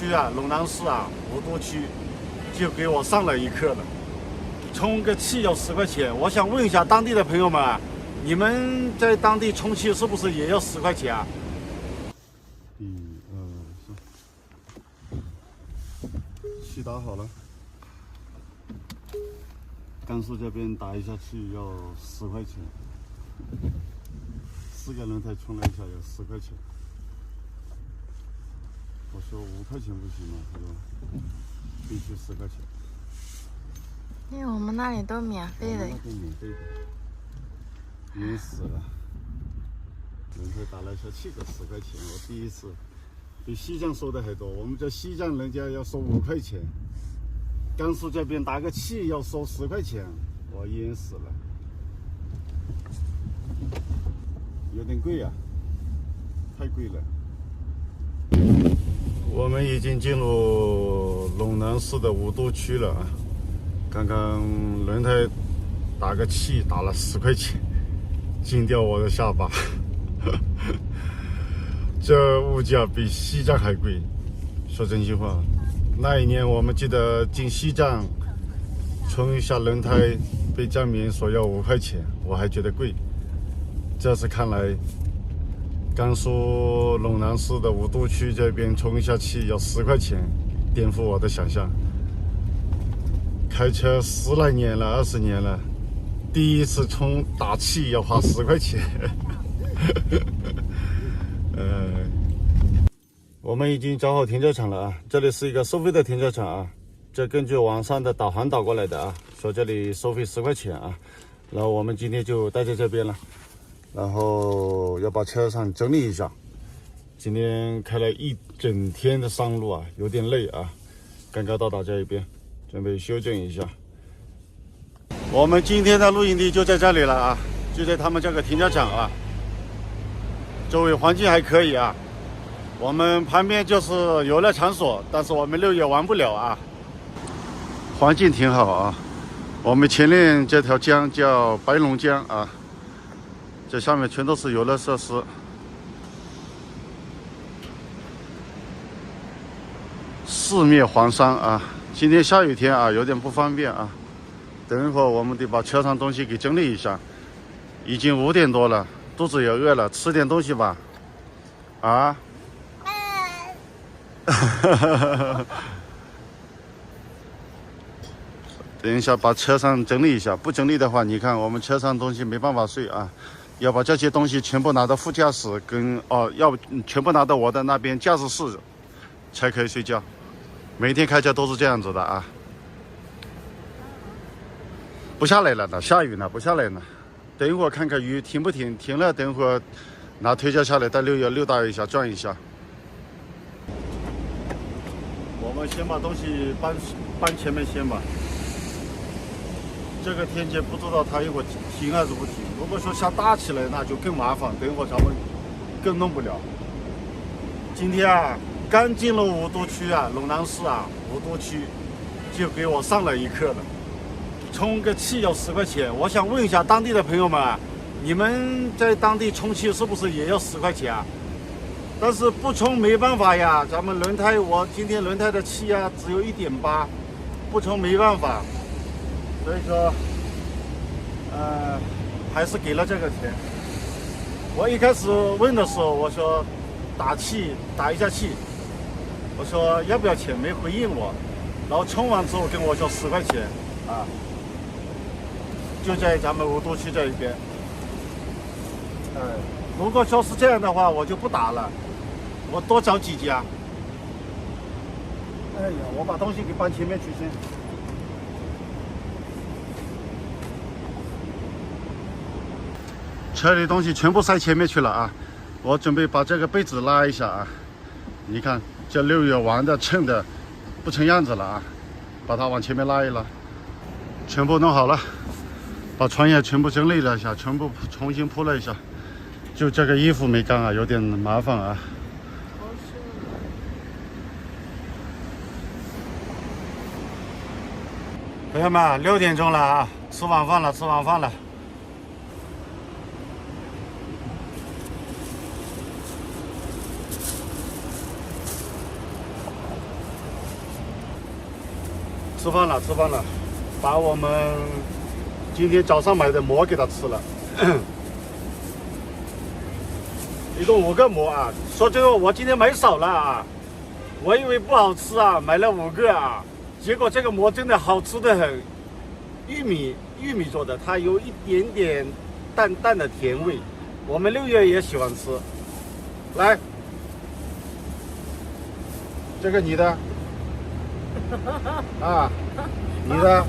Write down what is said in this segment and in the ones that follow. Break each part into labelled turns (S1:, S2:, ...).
S1: 区啊，龙南市啊，雾都区，就给我上了一课了。充个气要10块钱，我想问一下当地的朋友们啊，你们在当地充气是不是也要10块钱啊？气打好了，甘肃这边打一下气要10块钱，4个轮胎充了一下要10块钱。我说5块钱不行吗？他说必须10块钱。
S2: 因为我们那里都免费的。
S1: 那都免费的，晕死了。轮胎打了一下气个10块钱，我第一次。比西藏收的还多，我们这西藏人家要收5块钱，甘肃这边打个气要收10块钱，我淹死了，有点贵啊，太贵了。我们已经进入陇南市的雾都区了啊，刚刚轮胎打个气打了10块钱，惊掉我的下巴。这物价比西藏还贵，说真心话。那一年我们记得进西藏充一下轮胎，被藏民说要5块钱，我还觉得贵。这次看来，甘肃陇南市的雾都区这边充一下气要10块钱，颠覆我的想象。开车10来年了，20年了，第一次充打气要花10块钱。我们已经找好停车场了啊，这里是一个收费的停车场啊，这根据网上的导航导过来的啊，说这里收费10块钱啊，然后我们今天就待在这边了，然后要把车上整理一下。今天开了一整天的上路啊，有点累啊，刚刚到达这一边，准备休整一下。我们今天的露营地就在这里了啊，就在他们这个停车场啊，周围环境还可以啊。我们旁边就是游乐场所，但是我们6月玩不了啊。环境挺好啊。我们前面这条江叫白龙江啊，这下面全都是游乐设施。四面环山啊，今天下雨天啊，有点不方便啊。等一会儿我们得把车上东西给整理一下。已经5点多了，肚子也饿了，吃点东西吧。啊？等一下把车上整理一下，不整理的话，你看我们车上东西没办法睡啊，要把这些东西全部拿到副驾驶跟要全部拿到我的那边驾驶室才可以睡觉。每天开车都是这样子的啊。不下来了呢，下雨了，不下来了。等一会儿看看雨停不停，停了等会儿拿推车下来，到6月溜达一下，转一下。我们先把东西搬前面先吧。这个天气不知道它一会儿停还是不停。如果说下大起来，那就更麻烦，等一会儿咱们更弄不了。今天啊，刚进入雾都区啊，陇南市啊，雾都区，就给我上了一课了。充个气要10块钱，我想问一下当地的朋友们啊，你们在当地充气是不是也要10块钱啊？但是不充没办法呀，咱们轮胎，我今天轮胎的气啊只有1.8，不充没办法，所以说，还是给了这个钱。我一开始问的时候，我说打一下气，我说要不要钱，没回应我，然后充完之后跟我说10块钱啊，就在咱们雾都区这一边。如果说是这样的话，我就不打了。我多找几家。哎呀，我把东西给搬前面去先。车里东西全部塞前面去了啊！我准备把这个被子拉一下啊。你看，这6月玩的蹭的不成样子了啊！把它往前面拉一拉，全部弄好了，把床也全部整理了一下，全部重新铺了一下。就这个衣服没干啊，有点麻烦啊。朋友们，6点钟了啊，吃晚饭了。吃饭了，吃饭了，把我们今天早上买的馍给它吃了，一共5个馍啊。说真的，我今天买少了啊，我以为不好吃啊，买了5个啊，结果这个馍真的好吃的很，玉米做的，它有一点点淡淡的甜味，我们6月也喜欢吃。来，这个你的啊，你的，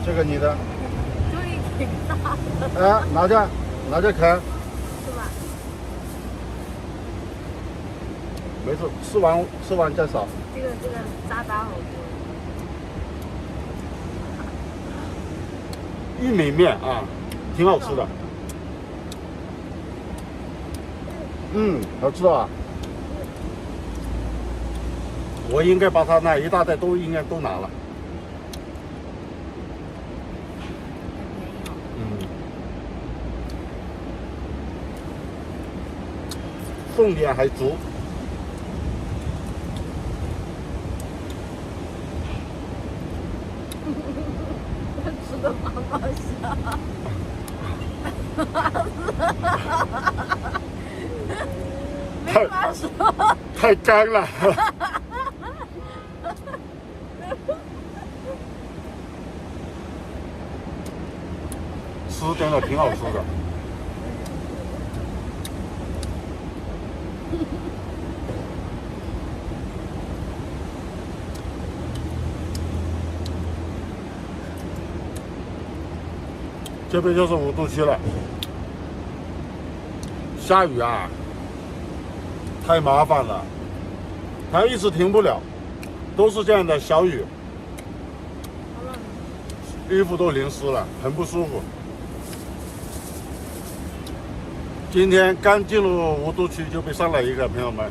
S1: 这个你的，
S2: 注意挺大的，
S1: 拿着啃，
S2: 是吧？
S1: 没事，吃完再扫。
S2: 这个渣好多。
S1: 玉米面啊，挺好吃的。好吃啊！我应该把它那一大袋应该都拿了。重点还足。
S2: 吃的妈妈香。没法说。
S1: 太干了。吃真的挺好吃的。这边就是5度区了，下雨啊，太麻烦了，它一直停不了，都是这样的小雨，衣服都淋湿了，很不舒服。今天刚进入5度区就被上来一个，朋友们，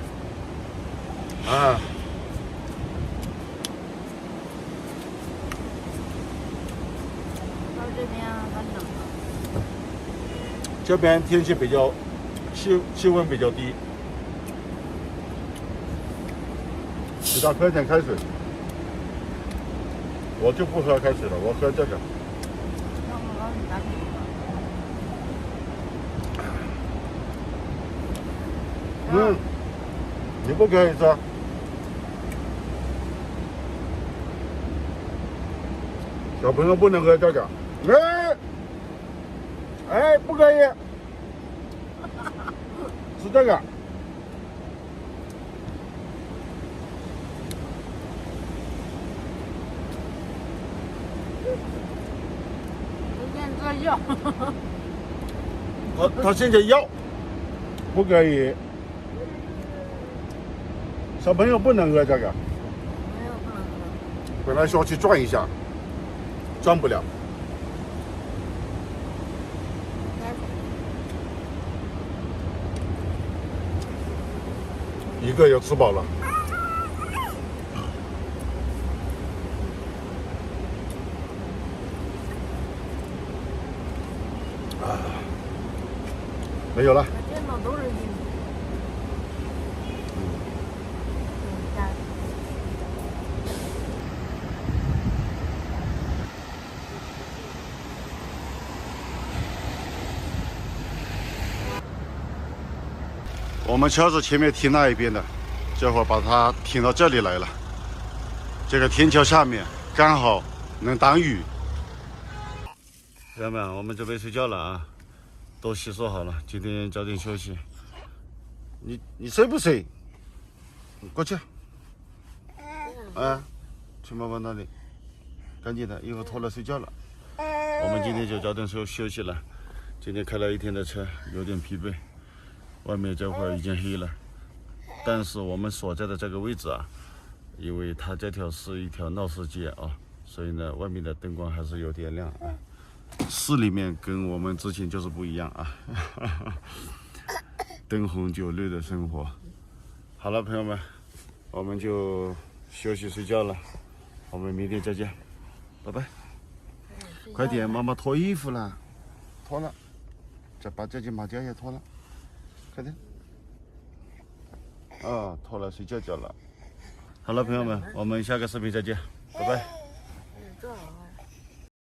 S1: 啊。
S2: 这边很冷。
S1: 这边天气比较气温比较低，给他喝点开水。我就不喝开水了，我喝这个。
S2: 那我帮你打水吧。
S1: 你不可以吃。小朋友不能喝这个。不可以。吃这个。
S2: 这药。
S1: 他现在要，不可以。小朋友不能喝这个。
S2: 没有不能喝。
S1: 本来说去转一下，转不了。一个也吃饱了。没有了。
S2: 电脑都是硬的。
S1: 我们车子前面停那一边的，这会儿把它停到这里来了。这个天桥下面刚好能挡雨。朋友们，我们准备睡觉了啊，都洗漱好了，今天早点休息。你睡不睡？过去。去妈妈那里，赶紧的，一会儿脱了睡觉了。我们今天就早点休息了。今天开了一天的车，有点疲惫。外面这会儿已经黑了，但是我们所在的这个位置啊，因为它这条是一条闹市街啊，所以呢，外面的灯光还是有点亮啊。市里面跟我们之前就是不一样啊，灯红酒绿的生活。好了，朋友们，我们就休息睡觉了，我们明天再见，拜拜。快点，妈妈脱衣服了，脱了，再把这件马甲也脱了。快点！脱了，睡觉了。好了，朋友们，我们下个视频再见，拜拜。